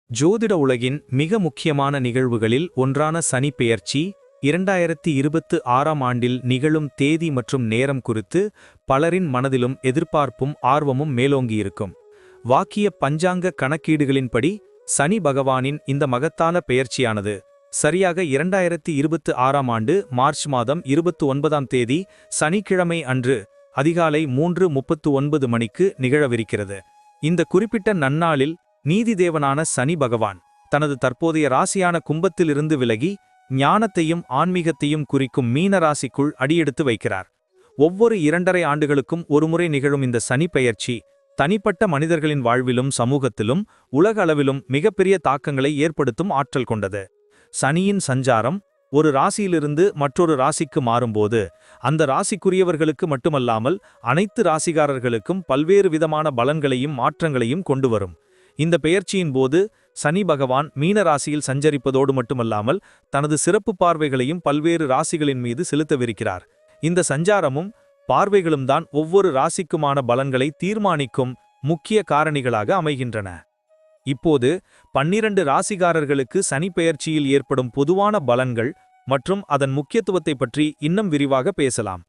ஜோதிட உலகின் மிக முக்கியமான நிகழ்வுகளில் ஒன்றான சனி பெயர்ச்சி 2026ஆம் ஆண்டில் நிகழும் தேதி மற்றும் நேரம் குறித்து பலரின் மனதிலும் எதிர்பார்ப்பும் ஆர்வமும் மேலோங்கியிருக்கும். வாக்கிய பஞ்சாங்க கணக்கீடுகளின்படி சனி பகவானின் இந்த மகத்தான பெயர்ச்சியானது சரியாக 2026ஆம் ஆண்டு மார்ச் மாதம் 29ஆம் தேதி சனிக்கிழமை அன்று அதிகாலை 3:39 மணிக்கு நிகழவிருக்கிறது. இந்த குறிப்பிட்ட நன்னாளில் நீதிதேவனான சனி பகவான் தனது தற்போதைய ராசியான கும்பத்திலிருந்து விலகி ஞானத்தையும் ஆன்மீகத்தையும் குறிக்கும் மீன ராசிக்குள் அடியெடுத்து வைக்கிறார். ஒவ்வொரு 2.5 ஆண்டுகளுக்கும் ஒருமுறை நிகழும் இந்த சனி பெயர்ச்சி தனிப்பட்ட மனிதர்களின் வாழ்விலும் சமூகத்திலும் உலக அளவிலும் மிகப்பெரிய தாக்கங்களை ஏற்படுத்தும் ஆற்றல் கொண்டது. சனியின் சஞ்சாரம் ஒரு ராசியிலிருந்து மற்றொரு ராசிக்கு மாறும்போது அந்த ராசிக்குரியவர்களுக்கு மட்டுமல்லாமல் அனைத்து ராசிகாரர்களுக்கும் பல்வேறு விதமான பலன்களையும் மாற்றங்களையும் கொண்டு வரும். இந்த பெயர்ச்சியின் போது சனி பகவான் மீன ராசியில் சஞ்சரிப்பதோடு மட்டுமல்லாமல் தனது சிறப்பு பார்வைகளையும் பல்வேறு ராசிகளின் மீது செலுத்தவிருக்கிறார். இந்த சஞ்சாரமும் பார்வைகளும் தான் ஒவ்வொரு ராசிக்குமான பலன்களை தீர்மானிக்கும் முக்கிய காரணிகளாக அமைகின்றன. இப்போது 12 ராசிகாரர்களுக்கு சனி பெயர்ச்சியில் ஏற்படும் பொதுவான பலன்கள் மற்றும் அதன் முக்கியத்துவத்தை பற்றி இன்னும் விரிவாக பேசலாம்.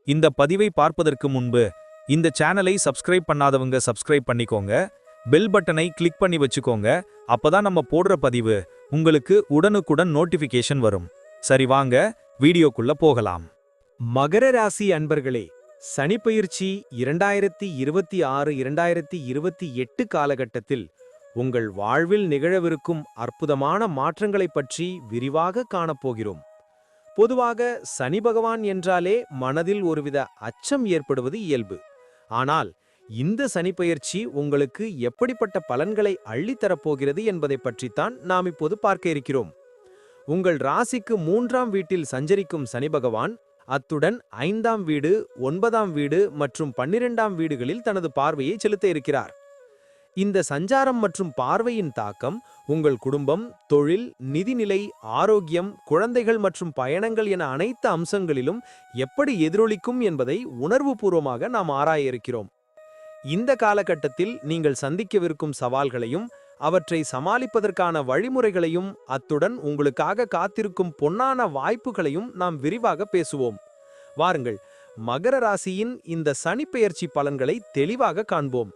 இந்த பதிவை பார்ப்பதற்கு முன்பு இந்த சேனலை சப்ஸ்கிரைப் பண்ணாதவங்க சப்ஸ்கிரைப் பண்ணிக்கோங்க, பெல் பட்டனை கிளிக் பண்ணி வச்சுக்கோங்க. அப்பதான் நம்ம போடுற பதிவு உங்களுக்கு உடனுக்குடன் நோட்டிபிகேஷன் வரும். சரி, வாங்க வீடியோக்குள்ள போகலாம். மகர ராசி அன்பர்களே, சனிப்பெயர்ச்சி 2026-2028 காலகட்டத்தில் உங்கள் வாழ்வில் நிகழவிருக்கும் அற்புதமான மாற்றங்களைப் பற்றி விரிவாக காணப்போகிறோம். பொதுவாக சனி பகவான் என்றாலே மனதில் ஒருவித அச்சம் ஏற்படுவது இயல்பு. ஆனால் இந்த சனிப்பெயர்ச்சி உங்களுக்கு எப்படிப்பட்ட பலன்களை அள்ளித்தரப்போகிறது என்பதை பற்றித்தான் நாம் இப்போது பார்க்க இருக்கிறோம். உங்கள் ராசிக்கு 3ஆம் வீட்டில் சஞ்சரிக்கும் சனி பகவான் அத்துடன் 5ஆம் வீடு, 9ஆம் வீடு மற்றும் 12ஆம் வீடுகளில் தனது பார்வையை செலுத்த இருக்கிறார். இந்த சஞ்சாரம் மற்றும் பார்வையின் தாக்கம் உங்கள் குடும்பம், தொழில், நிதிநிலை, ஆரோக்கியம், குழந்தைகள் மற்றும் பயணங்கள் என அனைத்து அம்சங்களிலும் எப்படி எதிரொலிக்கும் என்பதை உணர்வுபூர்வமாக நாம் ஆராய இருக்கிறோம். இந்த காலகட்டத்தில் நீங்கள் சந்திக்கவிருக்கும் சவால்களையும் அவற்றை சமாளிப்பதற்கான வழிமுறைகளையும் அத்துடன் உங்களுக்காக காத்திருக்கும் பொன்னான வாய்ப்புகளையும் நாம் விரிவாக பேசுவோம். வாருங்கள், மகர ராசியின் இந்த சனிப்பெயர்ச்சி பலன்களை தெளிவாக காண்போம்.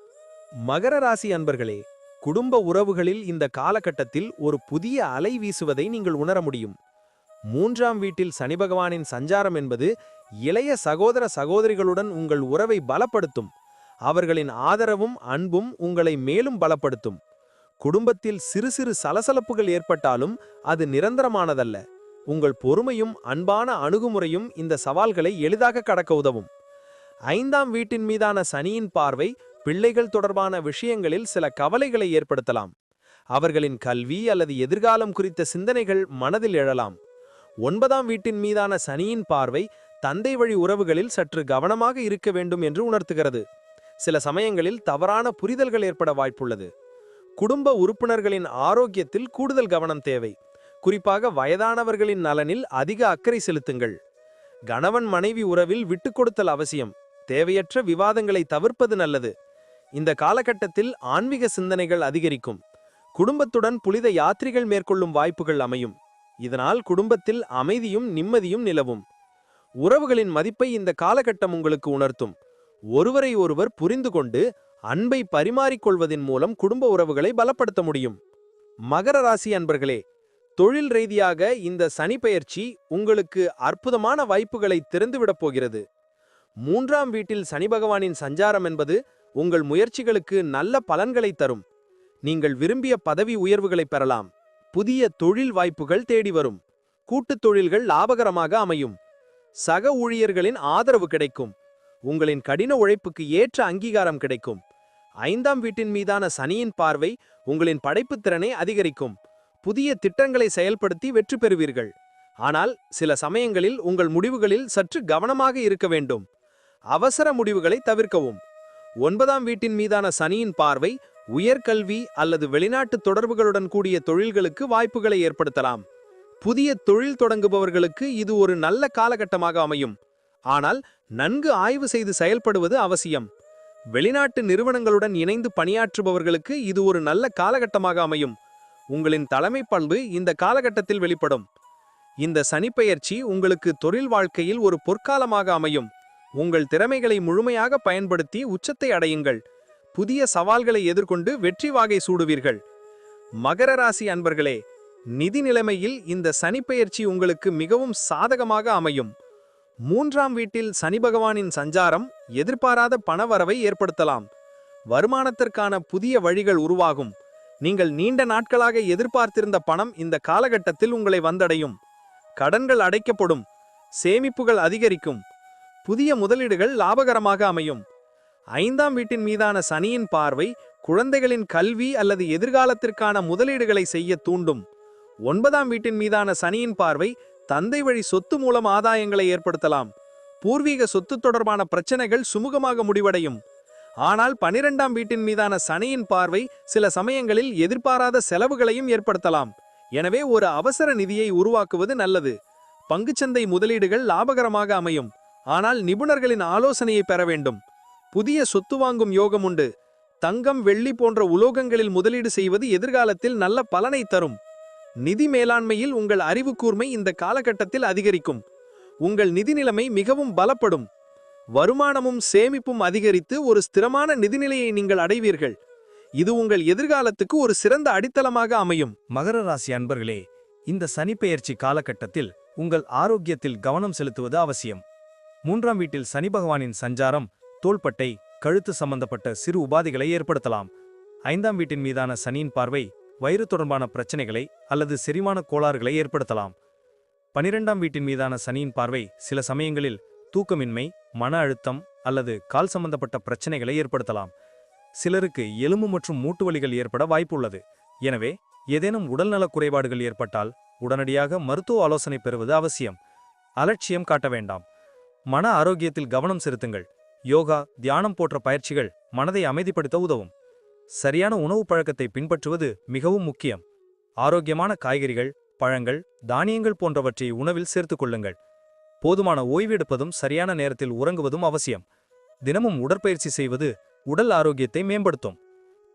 மகர ராசி அன்பர்களே, குடும்ப உறவுகளில் இந்த காலகட்டத்தில் ஒரு புதிய அலை வீசுவதை நீங்கள் உணர முடியும். 3ஆம் வீட்டில் சனி பகவானின் சஞ்சாரம் என்பது இளைய சகோதர சகோதரிகளுடன் உங்கள் உறவை பலப்படுத்தும். அவர்களின் ஆதரவும் அன்பும் உங்களை மேலும் பலப்படுத்தும். குடும்பத்தில் சிறு சிறு சலசலப்புகள் ஏற்பட்டாலும் அது நிரந்தரமானதல்ல. உங்கள் பொறுமையும் அன்பான அணுகுமுறையும் இந்த சவால்களை எளிதாக கடக்க உதவும். 5ஆம் வீட்டின் மீதான சனியின் பார்வை பிள்ளைகள் தொடர்பான விஷயங்களில் சில கவலைகளை ஏற்படுத்தலாம். அவர்களின் கல்வி அல்லது எதிர்காலம் குறித்த சிந்தனைகள் மனதில் எழலாம். 9ஆம் வீட்டின் மீதான சனியின் பார்வை தந்தை வழி உறவுகளில் சற்று கவனமாக இருக்க வேண்டும் என்று உணர்த்துகிறது. சில சமயங்களில் தவறான புரிதல்கள் ஏற்பட வாய்ப்புள்ளது. குடும்ப உறுப்பினர்களின் ஆரோக்கியத்தில் கூடுதல் கவனம் தேவை. குறிப்பாக வயதானவர்களின் நலனில் அதிக அக்கறை செலுத்துங்கள். கணவன் மனைவி உறவில் விட்டுக்கொடுத்தல் அவசியம். தேவையற்ற விவாதங்களை தவிர்ப்பது நல்லது. இந்த காலகட்டத்தில் ஆன்மீக சிந்தனைகள் அதிகரிக்கும். குடும்பத்துடன் புனித யாத்திரைகள் மேற்கொள்ளும் வாய்ப்புகள் அமையும். இதனால் குடும்பத்தில் அமைதியும் நிம்மதியும் நிலவும். உறவுகளின் மதிப்பை இந்த காலகட்டம் உங்களுக்கு உணர்த்தும். ஒருவரை ஒருவர் புரிந்து கொண்டு அன்பை பரிமாறிக்கொள்வதன் மூலம் குடும்ப உறவுகளை பலப்படுத்த முடியும். மகர ராசி அன்பர்களே, தொழில் ரீதியாக இந்த சனி பெயர்ச்சி உங்களுக்கு அற்புதமான வாய்ப்புகளை திறந்துவிடப் போகிறது. 3ஆம் வீட்டில் சனி பகவானின் சஞ்சாரம் என்பது உங்கள் முயற்சிகளுக்கு நல்ல பலன்களை தரும். நீங்கள் விரும்பிய பதவி உயர்வுகளை பெறலாம். புதிய தொழில் வாய்ப்புகள் தேடி வரும். கூட்டுத் தொழில்கள் லாபகரமாக அமையும். சக ஊழியர்களின் ஆதரவு கிடைக்கும். உங்களின் கடின உழைப்புக்கு ஏற்ற அங்கீகாரம் கிடைக்கும். 5ஆம் வீட்டின் மீதான சனியின் பார்வை உங்களின் படைப்புத் திறனை அதிகரிக்கும். புதிய திட்டங்களை செயல்படுத்தி வெற்றி பெறுவீர்கள். ஆனால் சில சமயங்களில் உங்கள் முடிவுகளில் சற்று கவனமாக இருக்க வேண்டும். அவசர முடிவுகளை தவிர்க்கவும். 9ஆம் வீட்டின் மீதான சனியின் பார்வை உயர்கல்வி அல்லது வெளிநாட்டு தொடர்புகளுடன் கூடிய தொழில்களுக்கு வாய்ப்புகளை ஏற்படுத்தலாம். புதிய தொழில் தொடங்குபவர்களுக்கு இது ஒரு நல்ல காலகட்டமாக அமையும். ஆனால் நன்கு ஆய்வு செய்து செயல்படுவது அவசியம். வெளிநாட்டு நிறுவனங்களுடன் இணைந்து பணியாற்றுபவர்களுக்கு இது ஒரு நல்ல காலகட்டமாக அமையும். உங்களின் தலைமை பண்பு இந்த காலகட்டத்தில் வெளிப்படும். இந்த சனிப்பெயர்ச்சி உங்களுக்கு தொழில் வாழ்க்கையில் ஒரு பொற்காலமாக அமையும். உங்கள் திறமைகளை முழுமையாக பயன்படுத்தி உச்சத்தை அடையுங்கள். புதிய சவால்களை எதிர்கொண்டு வெற்றி வாகை சூடுவீர்கள். மகர ராசி அன்பர்களே, நிதி நிலைமையில் இந்த சனிப்பெயர்ச்சி உங்களுக்கு மிகவும் சாதகமாக அமையும். 3ஆம் வீட்டில் சனி பகவானின் சஞ்சாரம் எதிர்பாராத பணவரவை ஏற்படுத்தலாம். வருமானத்திற்கான புதிய வழிகள் உருவாகும். நீங்கள் நீண்ட நாட்களாக எதிர்பார்த்திருந்த பணம் இந்த காலகட்டத்தில் உங்களை வந்தடையும். கடன்கள் அடைக்கப்படும். சேமிப்புகள் அதிகரிக்கும். புதிய முதலீடுகள் லாபகரமாக அமையும். 5ஆம் வீட்டின் மீதான சனியின் பார்வை குழந்தைகளின் கல்வி அல்லது எதிர்காலத்திற்கான முதலீடுகளை செய்ய தூண்டும். 9ஆம் வீட்டின் மீதான சனியின் பார்வை தந்தை வழி சொத்து மூலம் ஆதாயங்களை ஏற்படுத்தலாம். பூர்வீக சொத்து தொடர்பான பிரச்சனைகள் சுமூகமாக முடிவடையும். ஆனால் 12ஆம் வீட்டின் மீதான சனியின் பார்வை சில சமயங்களில் எதிர்பாராத செலவுகளையும் ஏற்படுத்தலாம். எனவே ஒரு அவசர நிதியை உருவாக்குவது நல்லது. பங்குச்சந்தை முதலீடுகள் லாபகரமாக அமையும். ஆனால் நிபுணர்களின் ஆலோசனையை பெற வேண்டும். புதிய சொத்து வாங்கும் யோகம் உண்டு. தங்கம், வெள்ளி போன்ற உலோகங்களில் முதலீடு செய்வது எதிர்காலத்தில் நல்ல பலனை தரும். நிதி மேலாண்மையில் உங்கள் அறிவு கூர்மை இந்த காலகட்டத்தில் அதிகரிக்கும். உங்கள் நிதி நிலைமை மிகவும் பலப்படும். வருமானமும் சேமிப்பும் அதிகரித்து ஒரு ஸ்திரமான நிதிநிலையை நீங்கள் அடைவீர்கள். இது உங்கள் எதிர்காலத்துக்கு ஒரு சிறந்த அடித்தளமாக அமையும். மகர ராசி அன்பர்களே, இந்த சனிப்பெயர்ச்சி காலகட்டத்தில் உங்கள் ஆரோக்கியத்தில் கவனம் செலுத்துவது அவசியம். 3ஆம் வீட்டில் சனி பகவானின் சஞ்சாரம் தோள்பட்டை, கழுத்து சம்பந்தப்பட்ட சிறு உபாதைகளை ஏற்படுத்தலாம். 5ஆம் வீட்டின் மீதான சனியின் பார்வை வயிறு தொடர்பான பிரச்சனைகளை அல்லது செரிமான கோளாறுகளை ஏற்படுத்தலாம். 12ஆம் வீட்டின் மீதான சனியின் பார்வை சில சமயங்களில் தூக்கமின்மை, மன அழுத்தம் அல்லது கால் சம்பந்தப்பட்ட பிரச்சனைகளை ஏற்படுத்தலாம். சிலருக்கு எலும்பு மற்றும் மூட்டு வலிகள் ஏற்பட வாய்ப்புள்ளது. எனவே ஏதேனும் உடல்நலக் குறைபாடுகள் ஏற்பட்டால் உடனடியாக மருத்துவ ஆலோசனை பெறுவது அவசியம். அலட்சியம் காட்ட வேண்டாம். மன ஆரோக்கியத்தில் கவனம் செலுத்துங்கள். யோகா, தியானம் போன்ற பயிற்சிகள் மனதை அமைதிப்படுத்த உதவும். சரியான உணவு பழக்கத்தை பின்பற்றுவது மிகவும் முக்கியம். ஆரோக்கியமான காய்கறிகள், பழங்கள், தானியங்கள் போன்றவற்றை உணவில் சேர்த்துக் கொள்ளுங்கள். போதுமான ஓய்வெடுப்பதும் சரியான நேரத்தில் உறங்குவதும் அவசியம். தினமும் உடற்பயிற்சி செய்வது உடல் ஆரோக்கியத்தை மேம்படுத்தும்.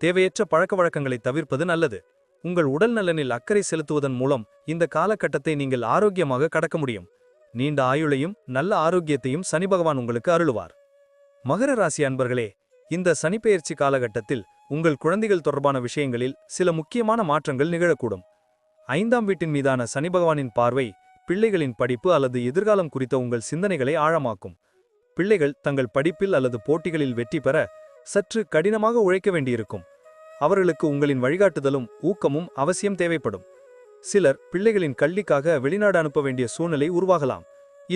தேவையற்ற பழக்க வழக்கங்களை தவிர்ப்பது நல்லது. உங்கள் உடல் நலனில் அக்கறை செலுத்துவதன் மூலம் இந்த காலகட்டத்தை நீங்கள் ஆரோக்கியமாக கடக்க முடியும். நீண்ட ஆயுளையும் நல்ல ஆரோக்கியத்தையும் சனி பகவான் உங்களுக்கு அருளுவார். மகர ராசி அன்பர்களே, இந்த சனிப்பெயர்ச்சி காலகட்டத்தில் உங்கள் குழந்தைகள் தொடர்பான விஷயங்களில் சில முக்கியமான மாற்றங்கள் நிகழக்கூடும். 5ஆம் வீட்டின் மீதான சனி பகவானின் பார்வை பிள்ளைகளின் படிப்பு அல்லது எதிர்காலம் குறித்த உங்கள் சிந்தனைகளை ஆழமாக்கும். பிள்ளைகள் தங்கள் படிப்பில் அல்லது போட்டிகளில் வெற்றி பெற சற்று கடினமாக உழைக்க வேண்டியிருக்கும். அவர்களுக்கு உங்களின் வழிகாட்டுதலும் ஊக்கமும் அவசியம் தேவைப்படும். சிலர் பிள்ளைகளின் கல்விக்காக வெளிநாடு அனுப்ப வேண்டிய சூழ்நிலை உருவாகலாம்.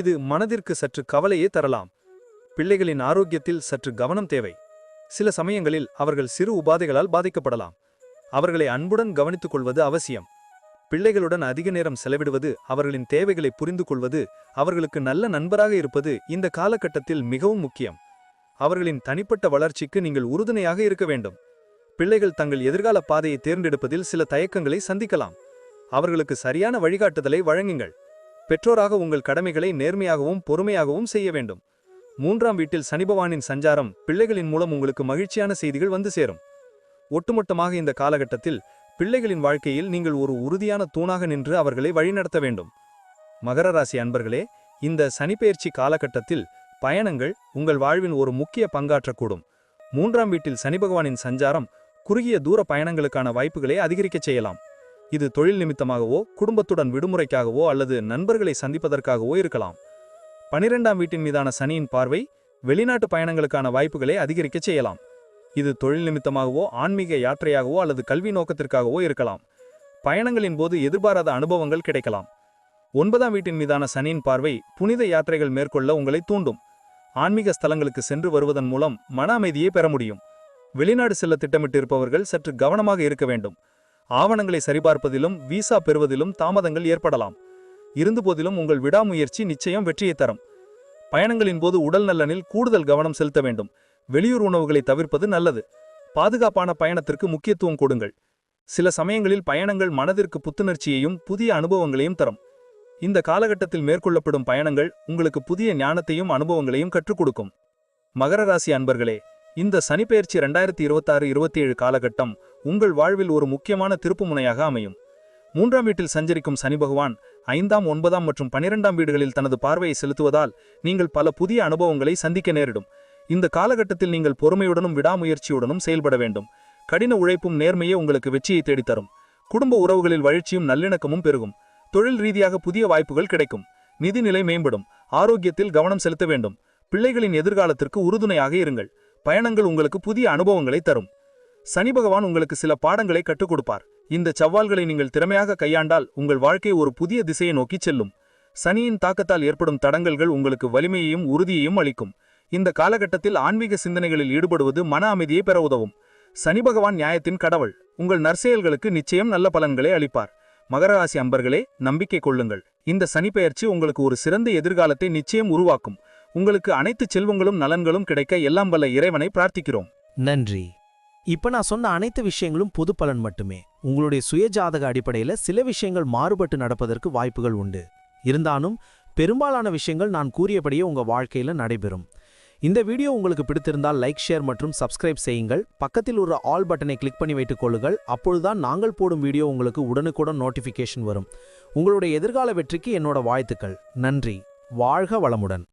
இது மனதிற்கு சற்று கவலையே தரலாம். பிள்ளைகளின் ஆரோக்கியத்தில் சற்று கவனம் தேவை. சில சமயங்களில் அவர்கள் சிறு உபாதைகளால் பாதிக்கப்படலாம். அவர்களை அன்புடன் கவனித்துக் கொள்வது அவசியம். பிள்ளைகளுடன் அதிக நேரம் செலவிடுவது, அவர்களின் தேவைகளை புரிந்து கொள்வது, அவர்களுக்கு நல்ல நண்பராக இருப்பது இந்த காலகட்டத்தில் மிகவும் முக்கியம். அவர்களின் தனிப்பட்ட வளர்ச்சிக்கு நீங்கள் உறுதுணையாக இருக்க வேண்டும். பிள்ளைகள் தங்கள் எதிர்கால பாதையை தேர்ந்தெடுப்பதில் சில தயக்கங்களை சந்திக்கலாம். அவர்களுக்கு சரியான வழிகாட்டுதலை வழங்குங்கள். பெற்றோராக உங்கள் கடமைகளை நேர்மையாகவும் பொறுமையாகவும் செய்ய வேண்டும். 3ஆம் வீட்டில் சனிபகவானின் சஞ்சாரம் பிள்ளைகளின் மூலம் உங்களுக்கு மகிழ்ச்சியான செய்திகள் வந்து சேரும். ஒட்டுமொத்தமாக இந்த காலகட்டத்தில் பிள்ளைகளின் வாழ்க்கையில் நீங்கள் ஒரு உறுதியான தூணாக நின்று அவர்களை வழிநடத்த வேண்டும். மகர ராசி அன்பர்களே, இந்த சனிப்பெயர்ச்சி காலகட்டத்தில் பயணங்கள் உங்கள் வாழ்வின் ஒரு முக்கிய பங்காற்றக்கூடும். 3ஆம் வீட்டில் சனி பகவானின் சஞ்சாரம் குறுகிய தூர பயணங்களுக்கான வாய்ப்புகளை அதிகரிக்கச் செய்யலாம். இது தொழில் நிமித்தமாகவோ, குடும்பத்துடன் விடுமுறைக்காகவோ அல்லது நண்பர்களை சந்திப்பதற்காகவோ இருக்கலாம். 12ஆம் வீட்டின் மீதான சனியின் பார்வை வெளிநாட்டு பயணங்களுக்கான வாய்ப்புகளை அதிகரிக்கச் செய்யலாம். இது தொழில் நிமித்தமாகவோ, ஆன்மீக யாத்திரையாகவோ அல்லது கல்வி நோக்கத்திற்காகவோ இருக்கலாம். பயணங்களின் போது எதிர்பாராத அனுபவங்கள் கிடைக்கலாம். 9ஆம் வீட்டின் மீதான சனியின் பார்வை புனித யாத்திரைகள் மேற்கொள்ள உங்களை தூண்டும். ஆன்மீக ஸ்தலங்களுக்கு சென்று வருவதன் மூலம் மன அமைதியை பெற முடியும். வெளிநாடு செல்ல திட்டமிட்டிருப்பவர்கள் சற்று கவனமாக இருக்க வேண்டும். ஆவணங்களை சரிபார்ப்பதிலும் விசா பெறுவதிலும் தாமதங்கள் ஏற்படலாம். இருந்தபோதிலும் உங்கள் விடாமுயற்சி நிச்சயம் வெற்றியை தரும். பயணங்களின் போது உடல் நலனில் கூடுதல் கவனம் செலுத்த வேண்டும். வெளியூர் உணவுகளை தவிர்ப்பது நல்லது. பாதுகாப்பான பயணத்திற்கு முக்கியத்துவம் கொடுங்கள். சில சமயங்களில் பயணங்கள் மனதிற்கு புத்துணர்ச்சியையும் புதிய அனுபவங்களையும் தரும். இந்த காலகட்டத்தில் மேற்கொள்ளப்படும் பயணங்கள் உங்களுக்கு புதிய ஞானத்தையும் அனுபவங்களையும் கற்றுக் கொடுக்கும். மகர ராசி அன்பர்களே, இந்த சனிப்பெயர்ச்சி 2026-27 காலகட்டம் உங்கள் வாழ்வில் ஒரு முக்கியமான திருப்புமுனையாக அமையும். 3ஆம் வீட்டில் சஞ்சரிக்கும் சனி பகவான் 5ஆம், 9ஆம் மற்றும் 12ஆம் வீடுகளில் தனது பார்வையை செலுத்துவதால் நீங்கள் பல புதிய அனுபவங்களை சந்திக்க நேரிடும். இந்த காலகட்டத்தில் நீங்கள் பொறுமையுடனும் விடாமுயற்சியுடனும் செயல்பட வேண்டும். கடின உழைப்பும் நேர்மையே உங்களுக்கு வெற்றியை தேடித்தரும். குடும்ப உறவுகளில் வளர்ச்சியும் நல்லிணக்கமும் பெருகும். தொழில் ரீதியாக புதிய வாய்ப்புகள் கிடைக்கும். நிதிநிலை மேம்படும். ஆரோக்கியத்தில் கவனம் செலுத்த வேண்டும். பிள்ளைகளின் எதிர்காலத்திற்கு உறுதுணையாக இருங்கள். பயணங்கள் உங்களுக்கு புதிய அனுபவங்களை தரும். சனி பகவான் உங்களுக்கு சில பாடங்களை கற்றுக் கொடுப்பார். இந்த சவால்களை நீங்கள் திறமையாக கையாண்டால் உங்கள் வாழ்க்கை ஒரு புதிய திசையை நோக்கி செல்லும். சனியின் தாக்கத்தால் ஏற்படும் தடங்கல்கள் உங்களுக்கு வலிமையையும் உறுதியையும் அளிக்கும். இந்த காலகட்டத்தில் ஆன்மீக சிந்தனைகளில் ஈடுபடுவது மன அமைதியை பெற உதவும். சனி பகவான் நியாயத்தின் கடவுள். உங்கள் நற்செயல்களுக்கு நிச்சயம் நல்ல பலன்களை அளிப்பார். மகர ராசி அன்பர்களே, நம்பிக்கை கொள்ளுங்கள். இந்த சனிப்பெயர்ச்சி உங்களுக்கு ஒரு சிறந்த எதிர்காலத்தை நிச்சயம் உருவாக்கும். உங்களுக்கு அனைத்து செல்வங்களும் நலன்களும் கிடைக்க எல்லாம் வல்ல இறைவனை பிரார்த்திக்கிறோம். நன்றி. இப்ப நான் சொன்ன அனைத்து விஷயங்களும் பொது பலன் மட்டுமே. உங்களுடைய சுயஜாதக அடிப்படையில சில விஷயங்கள் மாறுபட்டு நடப்பதற்கு வாய்ப்புகள் உண்டு. இருந்தாலும் பெரும்பாலான விஷயங்கள் நான் கூறியபடியே உங்க வாழ்க்கையில நடைபெறும். இந்த வீடியோ உங்களுக்கு பிடித்திருந்தால் லைக், ஷேர் மற்றும் சப்ஸ்கிரைப் செய்யுங்கள். பக்கத்தில் ஒரு ஆல் பட்டனை கிளிக் பண்ணி வைத்துக் கொள்ளுங்கள். அப்பொழுதுதான் நாங்கள் போடும் வீடியோ உங்களுக்கு உடனுக்குடன் நோட்டிஃபிகேஷன் வரும். உங்களுடைய எதிர்கால வெற்றிக்கு என்னோட வாழ்த்துக்கள். நன்றி. வாழ்க வளமுடன்.